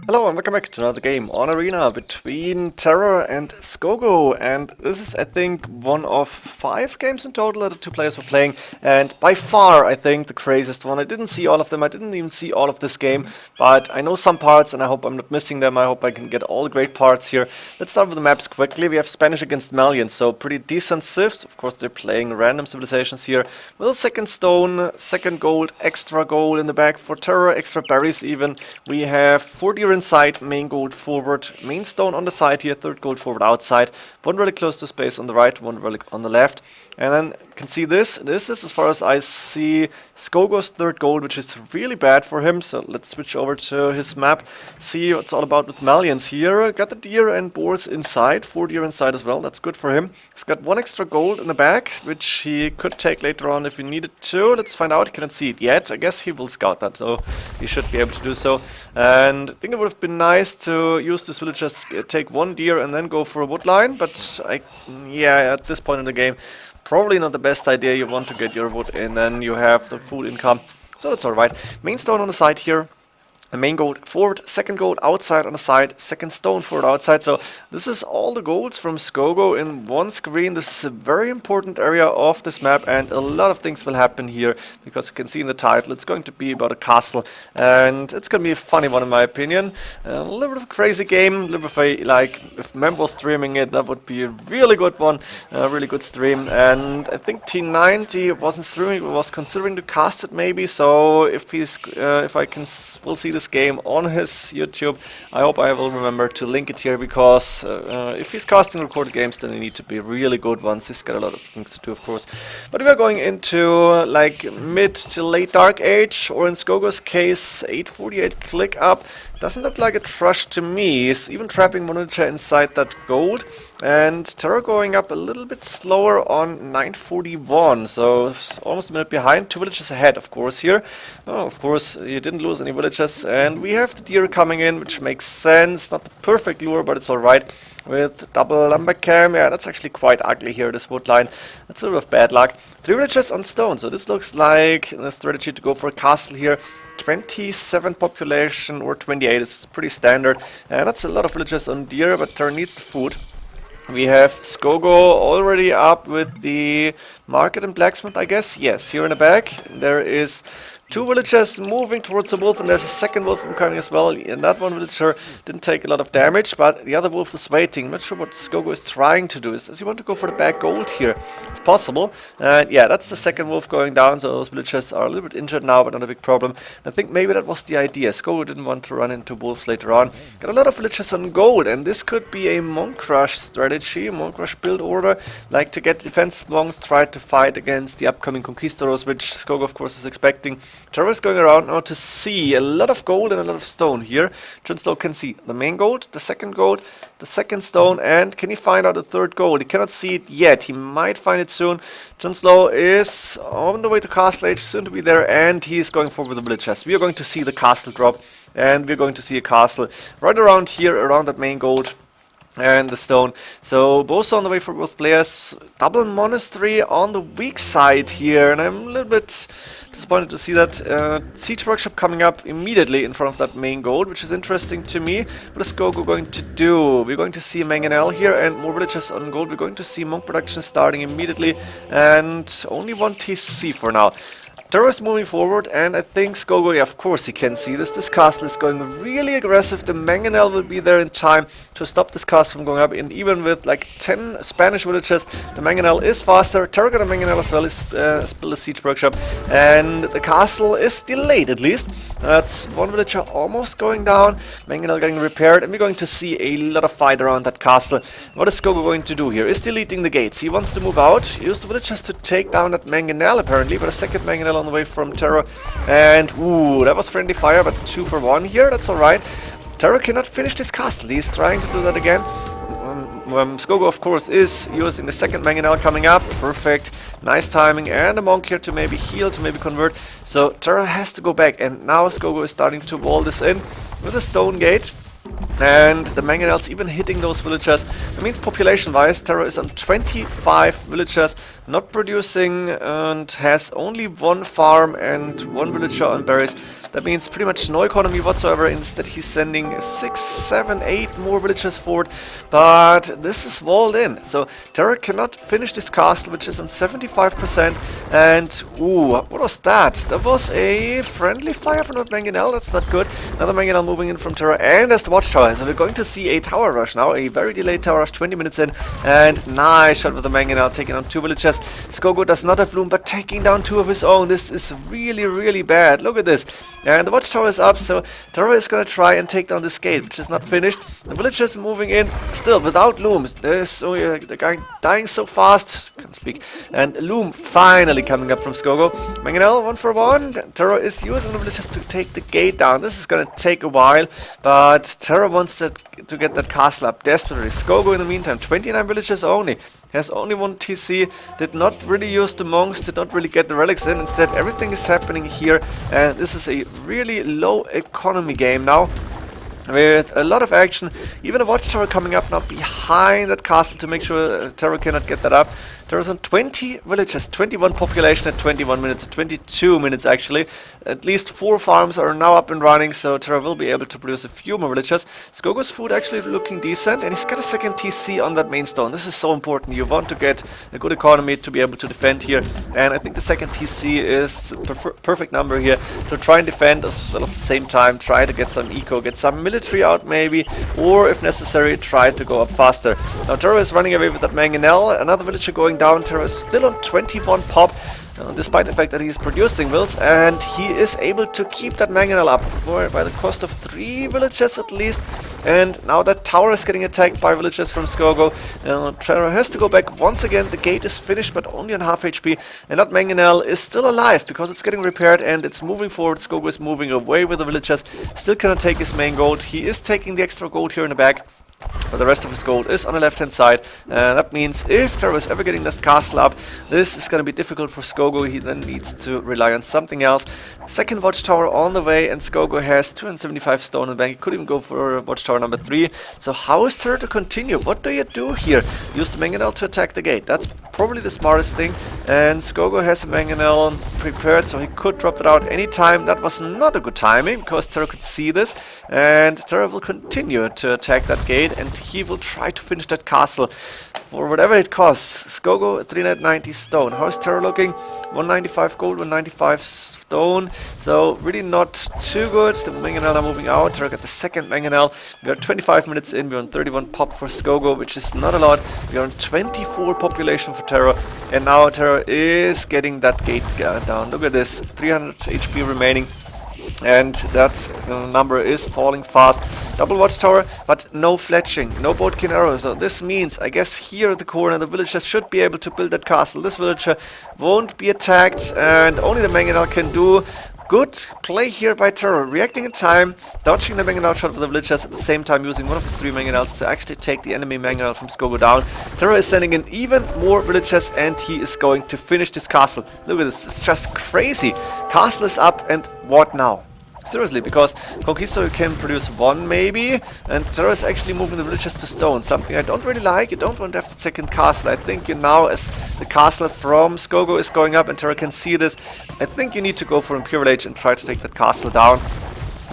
Hello and welcome back to another game on Arena between Terror and Scogo, and this is I think one of 5 games in total that the two players were playing, and by far I think the craziest one. I didn't see all of them, I didn't even see all of this game, but I know some parts and I hope I'm not missing them. I hope I can get all the great parts here. Let's start with the maps quickly. We have Spanish against Malian, so pretty decent civs. Of course they're playing random civilizations here. With a second stone, second gold, extra gold in the back for Terror, extra berries even. We have 4 deer inside, main gold forward, main stone on the side here, third gold forward outside, one really close to space on the right, one really on the left. And then you can see this is, as far as I see, Scogo's third gold, which is really bad for him. So let's switch over to his map, see what it's all about with Malians here. Got the deer and boars inside, 4 deer inside as well, that's good for him. He's got 1 extra gold in the back, which he could take later on if he needed to. Let's find out, he cannot see it yet. I guess he will scout that, so he should be able to do so. And I think it would have been nice to use this village, just take 1 deer and then go for a wood line, but yeah, at this point in the game, probably not the best idea. You want to get your wood in, then you have the food income, so that's alright. Main stone on the side here. A main gold forward, second gold outside on the side, second stone forward outside. So this is all the golds from Scogo in one screen. This is a very important area of this map, and a lot of things will happen here, because you can see in the title it's going to be about a castle, and it's going to be a funny one in my opinion. A little bit of a crazy game, a little bit of a, like, if Mem was streaming it, that would be a really good one, a really good stream. And I think T90 wasn't streaming, was considering to cast it maybe, so if he's, if I can, we'll see this game on his YouTube. I hope I will remember to link it here, because if he's casting recorded games, then they need to be really good ones. He's got a lot of things to do, of course. But if we're going into like mid to late Dark Age, or in Scogo's case 848 click up, doesn't look like a trush to me. He's even trapping monitor inside that gold, and Terror going up a little bit slower on 941, so almost a minute behind. 2 villages ahead, of course, here. Oh, of course, you didn't lose any villages, and we have the deer coming in, which makes sense. Not the perfect lure, but it's alright. With double lumber cam, yeah, that's actually quite ugly here, this wood line. That's a little of bad luck. 3 villages on stone, so this looks like a strategy to go for a castle here. 27 population or 28 is pretty standard, and that's a lot of villages on deer, but Terror needs the food. We have Scogo already up with the market and blacksmith, I guess. Yes, here in the back there is 2 villagers moving towards the wolf, and there's a second wolf coming as well. And that one villager didn't take a lot of damage, but the other wolf is waiting. I'm not sure what Scogo is trying to do. Does he want to go for the back gold here? It's possible. And yeah, that's the second wolf going down, so those villagers are a little bit injured now, but not a big problem. I think maybe that was the idea. Scogo didn't want to run into wolves later on. Got a lot of villagers on gold, and this could be a monk rush strategy, monk rush build order. Like to get defensive monks, try to fight against the upcoming conquistadors, which Scogo of course is expecting. Terror is going around now to see a lot of gold and a lot of stone here. JonSlows can see the main gold, the second stone, and can he find out the third gold? He cannot see it yet. He might find it soon. JonSlows is on the way to Castle Age, soon to be there, and he is going forward the villagers. We are going to see the castle drop, and we're going to see a castle right around here, around that main gold and the stone. So both on the way for both players. Double monastery on the weak side here, and I'm a little bit disappointed to see that. Siege workshop coming up immediately in front of that main gold, which is interesting to me. What is Scogo going to do? We're going to see mangonel here and more villages on gold. We're going to see monk production starting immediately, and only 1 TC for now. Terror is moving forward, and I think Scogo, yeah, of course he can see this. This castle is going really aggressive. The mangonel will be there in time to stop this castle from going up, and even with like 10 Spanish villages, the mangonel is faster. Terror got a mangonel as well, is built a siege workshop, and the castle is delayed at least. That's 1 villager almost going down, mangonel getting repaired, and we're going to see a lot of fight around that castle. What is Scogo going to do here? Is deleting the gates. He wants to move out, use the villagers to take down that mangonel apparently, but a second mangonel on the way from Terror, and ooh, that was friendly fire, but 2 for 1 here, that's alright. Terror cannot finish this castle, he's trying to do that again. Scogo of course is using the second mangonel coming up, perfect, nice timing, and a monk here to maybe heal, to maybe convert. So Terror has to go back, and now Scogo is starting to wall this in with a stone gate. And the mangonels even hitting those villagers. That means population-wise, Terror is on 25 villagers, not producing and has only one farm and one villager on berries. That means pretty much no economy whatsoever. Instead, he's sending 6, 7, 8 more villagers forward. But this is walled in. So Terra cannot finish this castle, which is on 75%. And, ooh, what was that? That was a friendly fire from the Mangonel. That's not good. Another Mangonel moving in from Terra. And there's the watchtower. So we're going to see a tower rush now. A very delayed tower rush, 20 minutes in. And nice shot with the Mangonel, taking on 2 villagers. Scogo does not have Bloom, but taking down 2 of his own. This is really, really bad. Look at this. And the watchtower is up, so Terra is going to try and take down this gate, which is not finished. The villagers moving in, still without looms. There's the guy dying so fast. Can't speak. And loom finally coming up from Scogo. Mangonel 1 for 1. Terra is using the villagers to take the gate down. This is going to take a while, but Terra wants to get that castle up desperately. Scogo in the meantime, 29 villagers only. Has only 1 TC, did not really use the monks, did not really get the relics in. Instead, everything is happening here, and this is a really low economy game now, with a lot of action. Even a watchtower coming up now behind that castle to make sure Terra cannot get that up. Terra's on 20 villages, 21 population at 21 minutes, 22 minutes actually. At least 4 farms are now up and running, so Terra will be able to produce a few more villagers. Scogo's food actually looking decent, and he's got a second TC on that main stone. This is so important. You want to get a good economy to be able to defend here, and I think the second TC is a perfect number here to try and defend, as well as at the same time try to get some eco, get some military out maybe, or if necessary try to go up faster. Now Terra is running away with that Mangonel, another villager going down. Terra is still on 21 pop, despite the fact that he is producing wills, and he is able to keep that Mangonel up by the cost of 3 villagers at least. And now that tower is getting attacked by villagers from Scogo. Terra has to go back once again. The gate is finished, but only on half HP, and that Mangonel is still alive because it's getting repaired and it's moving forward. Scogo is moving away with the villagers, still cannot take his main gold. He is taking the extra gold here in the back, but the rest of his gold is on the left hand side. That means if Terra is ever getting this castle up, this is going to be difficult for Scogo. He then needs to rely on something else. Second watchtower on the way, and Scogo has 275 stone in the bank. He could even go for watchtower number 3. So how is Terra to continue? What do you do here? Use the Mangonel to attack the gate. That's probably the smartest thing. And Scogo has a Mangonel prepared, so he could drop it out anytime. That was not a good timing, because Terra could see this. And Terra will continue to attack that gate, and he will try to finish that castle for whatever it costs. Scogo 390 stone. How is Terra looking? 195 gold, 195 stone. So really not too good. The Mangonel are moving out. Terra got the second Mangonel. We are 25 minutes in. We're on 31 pop for Scogo, which is not a lot. We are on 24 population for Terra, and now Terra is getting that gate down. Look at this, 300 HP remaining. And that number is falling fast. Double watchtower, but no fletching, no boatkin arrow. So this means, I guess, here at the corner, the villagers should be able to build that castle. This villager won't be attacked, and only the Mangonel can do. Good play here by Terra, reacting in time, dodging the Mangonel shot with the villagers, at the same time using one of his 3 Mangonels to actually take the enemy Mangonel from Scogo down. Terra is sending in even more villagers, and he is going to finish this castle. Look at this, it's just crazy. Castle is up, and what now? Seriously, because Conquistor can produce 1 maybe, and Terra is actually moving the villagers to stone, something I don't really like. You don't want to have the second castle. I think you now, as the castle from Scogo is going up and Terra can see this, I think you need to go for Imperial Age and try to take that castle down.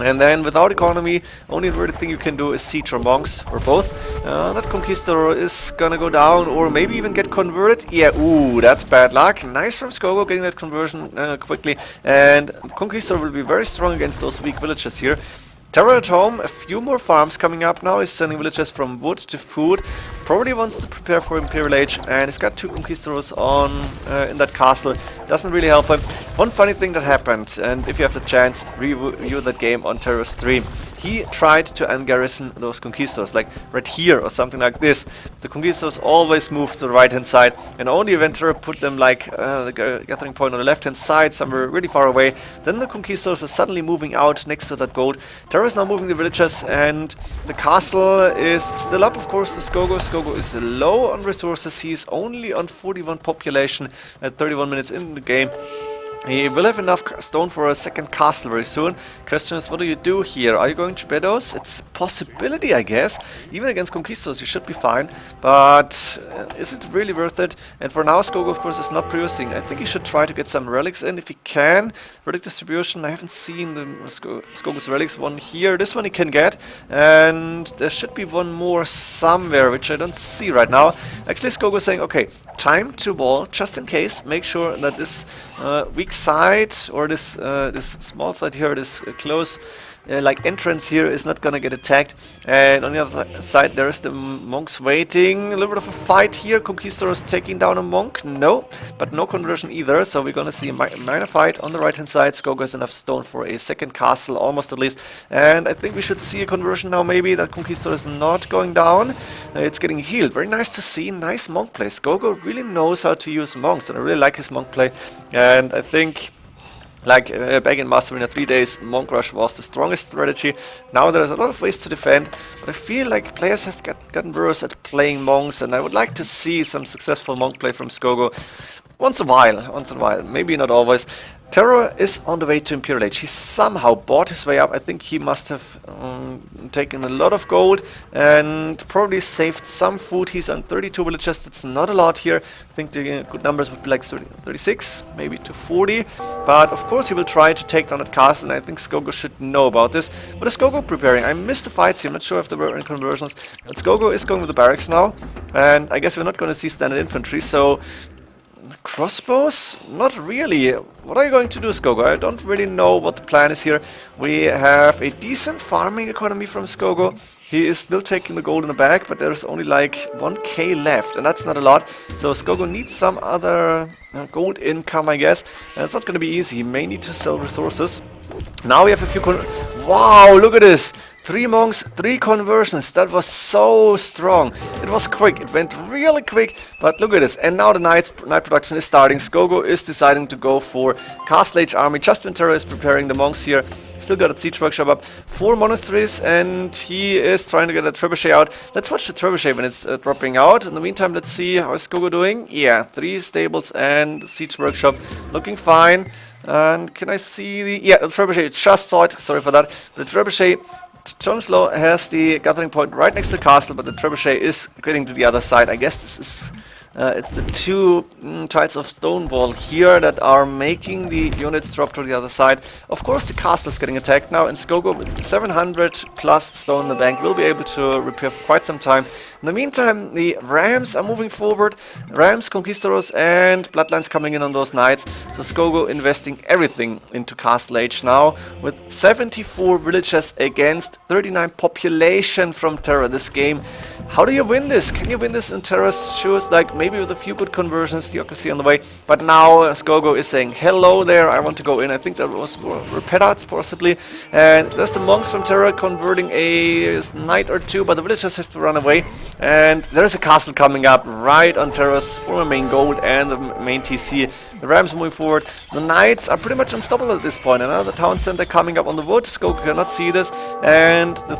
And then without economy, only really thing you can do is siege or monks, or both. That Conquistador is gonna go down, or maybe even get converted. Yeah, ooh, that's bad luck. Nice from Scogo getting that conversion quickly. And Conquistador will be very strong against those weak villagers here. Terra at home, a few more farms coming up now. He's sending villagers from wood to food. Probably wants to prepare for Imperial Age, and he's got 2 Conquistadors on in that castle. Doesn't really help him. One funny thing that happened, and if you have the chance, review that game on Terra's stream. He tried to ungarrison those Conquistadors, like right here or something like this. The Conquistadors always move to the right hand side, and only when Terra put them like the gathering point on the left hand side, somewhere really far away, then the Conquistadors were suddenly moving out next to that gold. Terra is now moving the villagers, and the castle is still up, of course, for Scogo. Scogo is low on resources. He's only on 41 population at 31 minutes in the game. He will have enough stone for a second castle very soon. Question is, what do you do here? Are you going to Bedos? It's a possibility, I guess. Even against Conquistadors, you should be fine. But is it really worth it? And for now, Scogo, of course, is not producing. I think he should try to get some relics in if he can. Relic distribution, I haven't seen the Scogo's relics one here. This one he can get. And there should be one more somewhere, which I don't see right now. Actually, Scogo is saying, okay, time to wall, just in case. Make sure that this weak side or this small side here, this close like entrance here is not gonna get attacked. And on the other side there is the monks waiting. A little bit of a fight here. Conquistadors taking down a monk. No, but no conversion either. So we're gonna see a minor fight on the right hand side. Scogo has enough stone for a second castle, almost at least. And I think we should see a conversion now maybe. That Conquistador is not going down. It's getting healed. Very nice to see. Nice monk play. Scogo really knows how to use monks, and I really like his monk play. And I think like back in Master Arena 3 days, Monk Rush was the strongest strategy. Now there's a lot of ways to defend, but I feel like players have gotten worse at playing monks, and I would like to see some successful monk play from Scogo. Once in a while, maybe not always. Terror is on the way to Imperial Age. He somehow bought his way up. I think he must have taken a lot of gold and probably saved some food. He's on 32 villages. It's not a lot here. I think the good numbers would be like 36, maybe to 40. But of course he will try to take down that castle, and I think Scogo should know about this. What is Scogo preparing? I missed the fights here. I'm not sure if there were any conversions. But Scogo is going with the barracks now. And I guess we're not going to see standard infantry, so crossbows? Not really. What are you going to do, Scogo? I don't really know what the plan is here. We have a decent farming economy from Scogo. He is still taking the gold in the bag, but there's only like 1k left, and that's not a lot. So Scogo needs some other gold income, I guess. And it's not going to be easy. He may need to sell resources. Now we have a few... Wow, look at this! 3 monks, 3 conversions. That was so strong. It was quick. It went really quick. But look at this. And now the night production is starting. Scogo is deciding to go for Castle Age army. Just when Terror is preparing the monks here. Still got a siege workshop up. 4 monasteries, and he is trying to get a trebuchet out. Let's watch the trebuchet when it's dropping out. In the meantime, let's see how is Scogo doing. Yeah, 3 stables and siege workshop looking fine. And can I see the... Yeah, the trebuchet. Just saw it. Sorry for that. The trebuchet... JonSlows has the gathering point right next to the castle, but the trebuchet is getting to the other side. I guess this is it's the 2 tiles of stone wall here that are making the units drop to the other side. Of course the castle is getting attacked now, and Scogo with 700 plus stone in the bank will be able to repair for quite some time. In the meantime, the Rams are moving forward. Rams, Conquistadors and Bloodlines coming in on those knights. So Scogo investing everything into Castle Age now with 74 villages against 39 population from Terror this game. How do you win this? Can you win this in Terror's shoes? Like maybe with a few good conversions, theocracy on the way. But now Scogo is saying, hello there, I want to go in. I think that was Repetards possibly. And there's the monks from Terror converting a knight or 2, but the villagers have to run away. And there's a castle coming up right on Terror's former main gold and the main TC. The Rams moving forward. The knights are pretty much unstoppable at this point. Another town center coming up on the wood. Scogo cannot see this. And the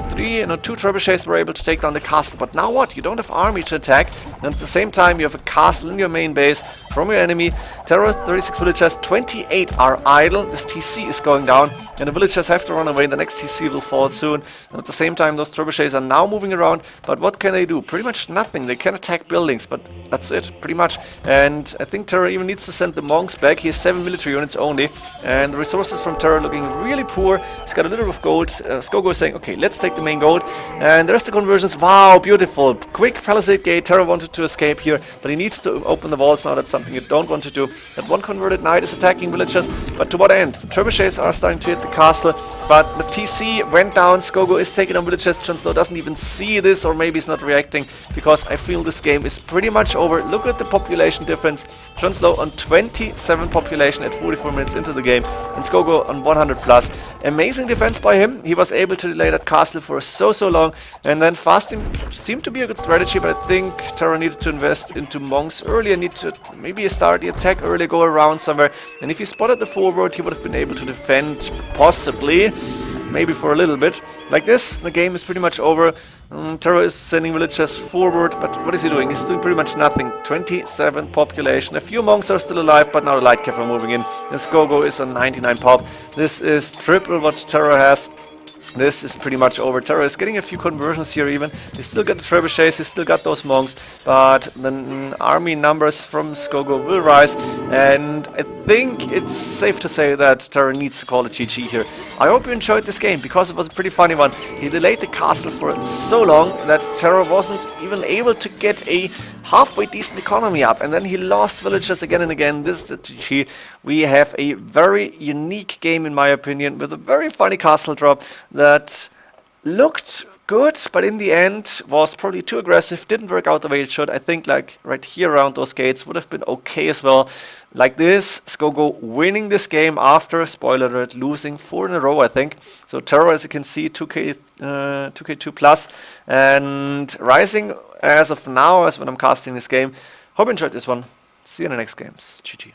2 trebuchets were able to take down the castle. But now what? You don't have army to attack. And at the same time, you have a castle in your main base from your enemy. Terror, 36 villagers, 28 are idle. This TC is going down. And the villagers have to run away. The next TC will fall soon. And at the same time, those trebuchets are now moving around. But what can they do? Pretty much nothing. They can attack buildings, but that's it, pretty much. And I think Terror even needs to send the monks back. He has 7 military units only. And the resources from Terror looking really poor. He's got a little bit of gold. Scogo is saying, okay, let's take the main gold. And the rest of the conversions, wow, beautiful. Quick palisade gate. Terror wanted to escape here, but he needs to open the walls now. That's something you don't want to do. That 1 converted knight is attacking villages, but to what end? The trebuchets are starting to hit the castle, but the TC went down. Scogo is taking on villages. JonSlows doesn't even see this, or maybe he's not reacting, because I feel this game is pretty much over. Look at the population difference. JonSlows on 27 population at 44 minutes into the game, and Scogo on 100 plus. Amazing defense by him. He was able to delay that castle for so long, and then fasting seemed to be a good strategy, but I think Terror needed to invest into monks earlier, need to maybe start the attack early, go around somewhere, and if he spotted the forward, he would have been able to defend, possibly. maybe for a little bit. Like this, the game is pretty much over. Terror is sending villagers forward, but what is he doing? He's doing pretty much nothing. 27 population. A few monks are still alive, but now the light cav are moving in. And Scogo is on 99 pop. This is triple what Terror has. This is pretty much over. Terror is getting a few conversions here even. He still got the trebuchets, he still got those monks, but the army numbers from Scogo will rise, and I think it's safe to say that Terror needs to call it GG here. I hope you enjoyed this game, because it was a pretty funny one. He delayed the castle for so long that Terror wasn't even able to get a halfway decent economy up, and then he lost villagers again and again. This is the GG. We have a very unique game in my opinion, with a very funny castle drop that looked good, but in the end was probably too aggressive, didn't work out the way it should. I think like right here around those gates would have been okay as well. Like this, Scogo winning this game after, spoiler alert, losing 4 in a row, I think. So Terror, as you can see, 2k2 plus, and rising as of now, as when I'm casting this game. Hope you enjoyed this one. See you in the next games. GG.